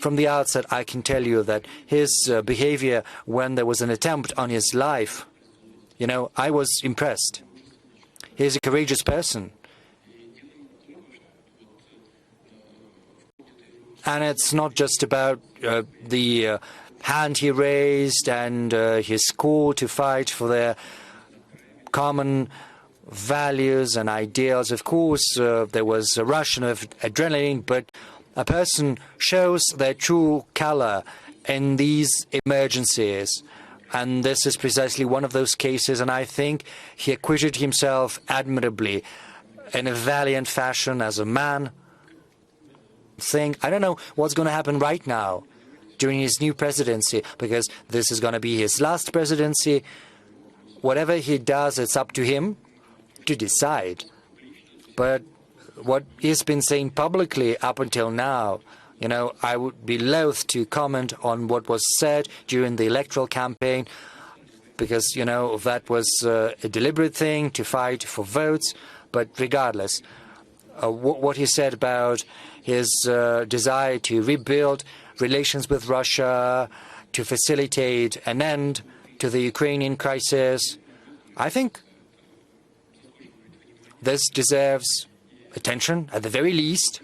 from the outset, I can tell you that his behavior when there was an attempt on his life, I was impressed. He's a courageous person. And it's not just about the hand he raised and his call to fight for their common values and ideals. Of course, there was a rush of adrenaline, but a person shows their true color in these emergencies. And this is precisely one of those cases, and I think he acquitted himself admirably in a valiant fashion as a man. I don't know what's going to happen right now during his new presidency, because this is going to be his last presidency. Whatever he does, it's up to him to decide. But what he's been saying publicly up until now, I would be loath to comment on what was said during the electoral campaign, because, that was a deliberate thing to fight for votes. But regardless, what he said about his desire to rebuild relations with Russia, to facilitate an end to the Ukrainian crisis, I think this deserves attention at the very least.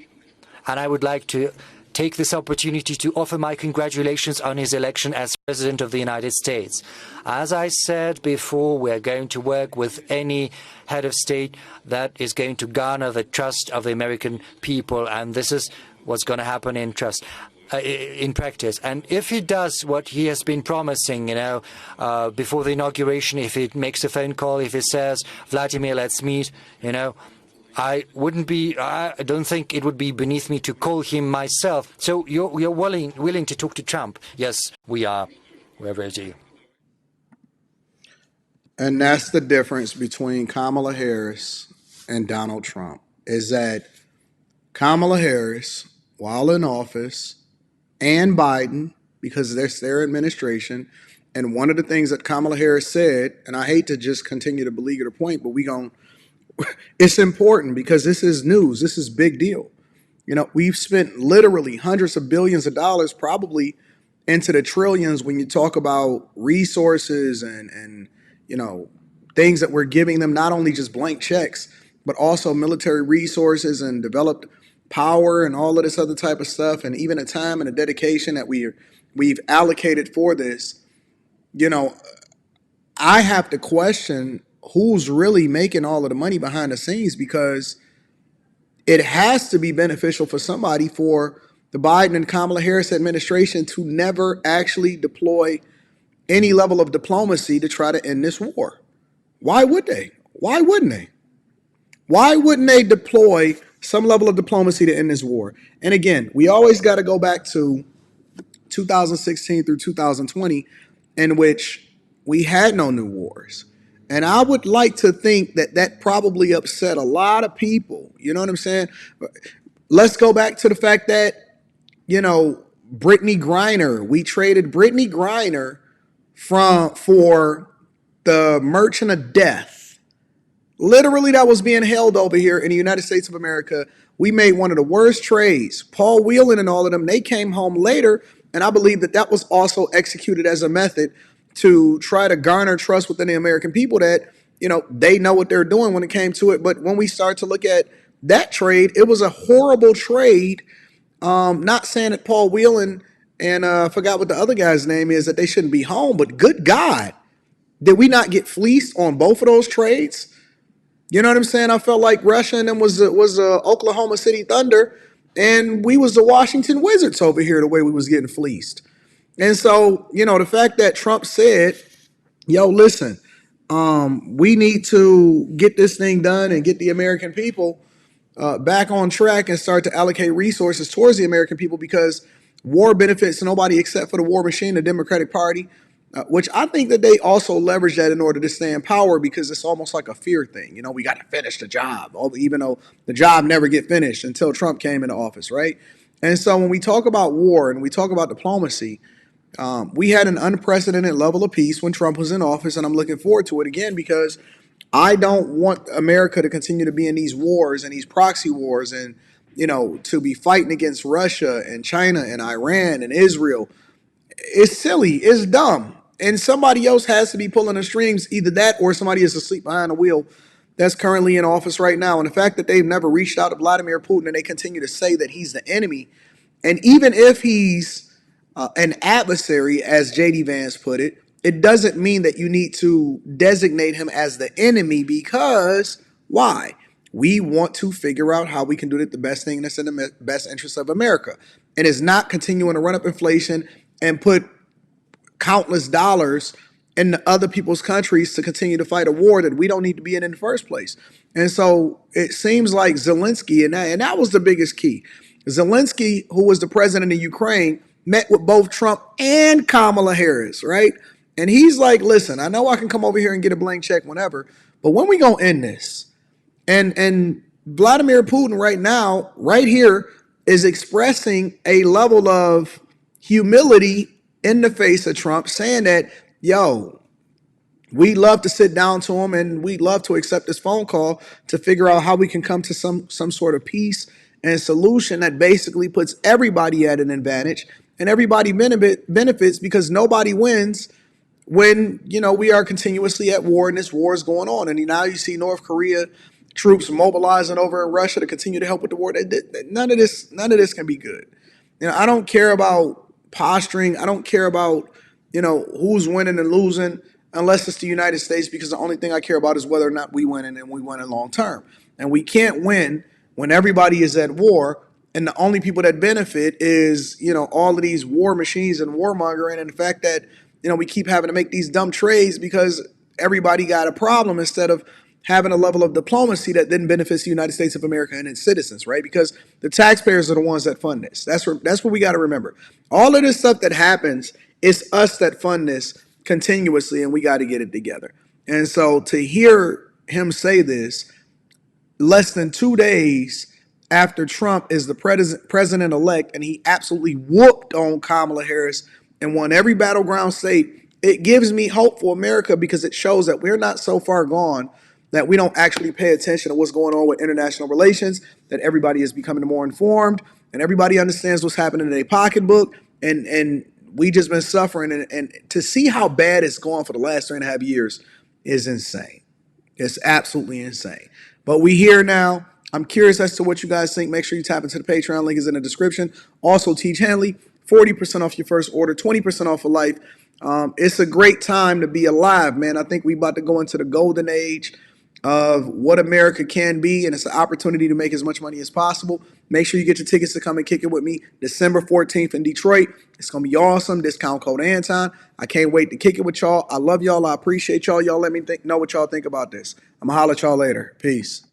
And I would like to take this opportunity to offer my congratulations on his election as President of the United States. As I said before, we're going to work with any head of state that is going to garner the trust of the American people, and this is what's going to happen in practice. And if he does what he has been promising, before the inauguration, if he makes a phone call, if he says, Vladimir, let's meet, I don't think it would be beneath me to call him myself. So you're willing to talk to Trump? Yes, we are. We're ready. And that's the difference between Kamala Harris and Donald Trump, is that Kamala Harris, while in office, and Biden, because that's their administration, and one of the things that Kamala Harris said, and I hate to just continue to beleaguer the point, but it's important because this is news. This is big deal. We've spent literally hundreds of billions of dollars, probably into the trillions, when you talk about resources and things that we're giving them, not only just blank checks, but also military resources and developed power and all of this other type of stuff, and even the time and the dedication that we've allocated for this. I have to question who's really making all of the money behind the scenes, because it has to be beneficial for somebody for the Biden and Kamala Harris administration to never actually deploy any level of diplomacy to try to end this war. Why would they? Why wouldn't they? Why wouldn't they deploy some level of diplomacy to end this war? And again, we always got to go back to 2016 through 2020, in which we had no new wars. And I would like to think that probably upset a lot of people. You know what I'm saying? Let's go back to the fact that, Brittany Griner, we traded Brittany Griner for the Merchant of Death. Literally, that was being held over here in the United States of America. We made one of the worst trades. Paul Whelan and all of them, they came home later, and I believe that was also executed as a method to try to garner trust within the American people that, they know what they're doing when it came to it. But when we start to look at that trade, it was a horrible trade. Not saying that Paul Whelan and I forgot what the other guy's name is, that they shouldn't be home, but good God, did we not get fleeced on both of those trades? You know what I'm saying? I felt like Russia and them was Oklahoma City Thunder, and we was the Washington Wizards over here the way we was getting fleeced. And so, the fact that Trump said, listen, we need to get this thing done and get the American people back on track and start to allocate resources towards the American people, because war benefits nobody except for the war machine, the Democratic Party, which I think that they also leverage that in order to stay in power, because it's almost like a fear thing. We got to finish the job, even though the job never get finished until Trump came into office, right? And so when we talk about war and we talk about diplomacy, we had an unprecedented level of peace when Trump was in office, and I'm looking forward to it again, because I don't want America to continue to be in these wars and these proxy wars and to be fighting against Russia and China and Iran and Israel. It's silly. It's dumb. And somebody else has to be pulling the strings, either that or somebody is asleep behind the wheel that's currently in office right now. And the fact that they've never reached out to Vladimir Putin and they continue to say that he's the enemy, and even if he's an adversary, as JD Vance put it, it doesn't mean that you need to designate him as the enemy, because why? We want to figure out how we can do it the best thing that's in the best interest of America. And it's not continuing to run up inflation and put countless dollars in other people's countries to continue to fight a war that we don't need to be in the first place. And so it seems like Zelensky, and that was the biggest key. Zelensky, who was the president of Ukraine, met with both Trump and Kamala Harris, right? And he's like, listen, I know I can come over here and get a blank check whenever, but when we gonna end this? And Vladimir Putin right now, right here, is expressing a level of humility in the face of Trump, saying that, yo, we'd love to sit down to him and we'd love to accept this phone call to figure out how we can come to some sort of peace and solution that basically puts everybody at an advantage, and everybody benefits, because nobody wins when, we are continuously at war and this war is going on. And now you see North Korea troops mobilizing over in Russia to continue to help with the war. None of this can be good. I don't care about posturing. I don't care about, who's winning and losing, unless it's the United States, because the only thing I care about is whether or not we win, and we win in long term. And we can't win when everybody is at war, and the only people that benefit is, all of these war machines and warmongering, and the fact that, we keep having to make these dumb trades because everybody got a problem, instead of having a level of diplomacy that then benefits the United States of America and its citizens, right? Because the taxpayers are the ones that fund this. That's what we got to remember. All of this stuff that happens, it's us that fund this continuously, and we got to get it together. And so to hear him say this less than 2 days after Trump is the president-elect, and he absolutely whooped on Kamala Harris and won every battleground state, it gives me hope for America, because it shows that we're not so far gone that we don't actually pay attention to what's going on with international relations, that everybody is becoming more informed, and everybody understands what's happening in their pocketbook, and we just been suffering. And to see how bad it's gone for the last 3.5 years is insane. It's absolutely insane. But we here now. I'm curious as to what you guys think. Make sure you tap into the Patreon. Link is in the description. Also, Teach Hanley, 40% off your first order, 20% off for life. It's a great time to be alive, man. I think we about to go into the golden age of what America can be, and it's an opportunity to make as much money as possible. Make sure you get your tickets to come and kick it with me December 14th in Detroit. It's going to be awesome. Discount code Anton. I can't wait to kick it with y'all. I love y'all. I appreciate y'all. Y'all let me know what y'all think about this. I'm going to holler at y'all later. Peace.